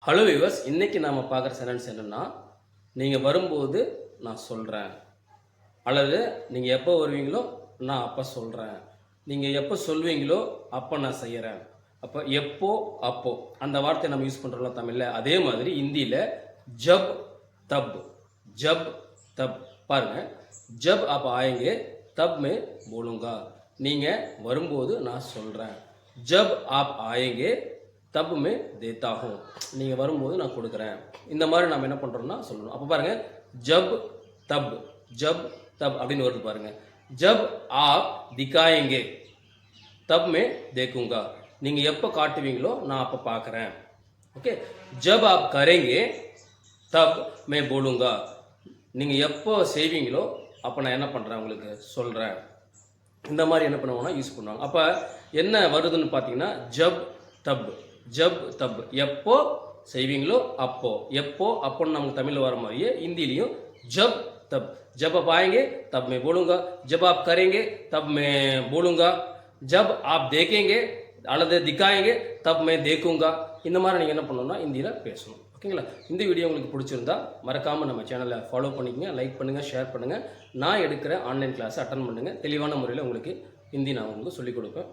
Hello viewers, இன்னைக்கு நாம பார்க்குற சென்டென்ஸ் என்னன்னா, நீங்க வரும்போது நான் சொல்றேன், அல்லது நீங்க எப்போ வருவீங்களோ நான் அப்போ சொல்றேன், நீங்க எப்போ சொல்வீங்களோ அப்போ நான் செய்யறேன். அப்போ எப்போ அப்போ அந்த வார்த்தையை நம்ம யூஸ் பண்றோம்ல தமிழ்ல, அதே மாதிரி இந்தியில ஜப் தப் ஜப் தப் பாருங்க. ஜப் आप आएंगे तब मैं बोलूँगा, நீங்க வரும்போது நான் சொல்றேன். ஜப் आप आएंगे தப் மே தேத்தா ஹூ, நீங்கள் வரும்போது நான் கொடுக்குறேன். இந்த மாதிரி நம்ம என்ன பண்ணுறோம்னா சொல்லணும். அப்போ பாருங்கள், ஜப் தப் ஜப் தப் அப்படின்னு வருது பாருங்கள். ஜப் ஆப் திகாயேங்கே தப் மே தேக்குங்கா, நீங்கள் எப்போ காட்டுவீங்களோ நான் அப்போ பார்க்குறேன். ஓகே. ஜப் ஆப் கரேங்கே தப் மே போலுங்கா, நீங்கள் எப்போ செய்வீங்களோ அப்போ நான் என்ன பண்ணுறேன் உங்களுக்கு சொல்கிறேன். இந்த மாதிரி என்ன பண்ணுவாங்கன்னா யூஸ் பண்ணுவாங்க. அப்போ என்ன வருதுன்னு பார்த்தீங்கன்னா ஜப் தப் ஜப் தப், எப்போ செய்வீங்களோ அப்போ, எப்போ அப்போன்னு நமக்கு தமிழில் வர மாதிரியே ஹிந்திலையும் ஜப் தப். जब आप आएंगे तब मैं बोलूँगा, जब आप करेंगे तब मैं बोलूँगा, जब आप देखेंगे அல்லது திக்காயங்க தப் மே தேக்குங்கா. இந்த மாதிரி நீங்கள் என்ன பண்ணணும்னா ஹிந்தியில் பேசணும். ஓகேங்களா? இந்த வீடியோ உங்களுக்கு பிடிச்சிருந்தா மறக்காமல் நம்ம சேனலை ஃபாலோ பண்ணிக்கங்க, லைக் பண்ணுங்கள், ஷேர் பண்ணுங்கள். நான் எடுக்கிற ஆன்லைன் கிளாஸை அட்டன் பண்ணுங்கள். தெளிவான முறையில் உங்களுக்கு ஹிந்தி நான் உங்களுக்கு சொல்லிக் கொடுப்பேன்.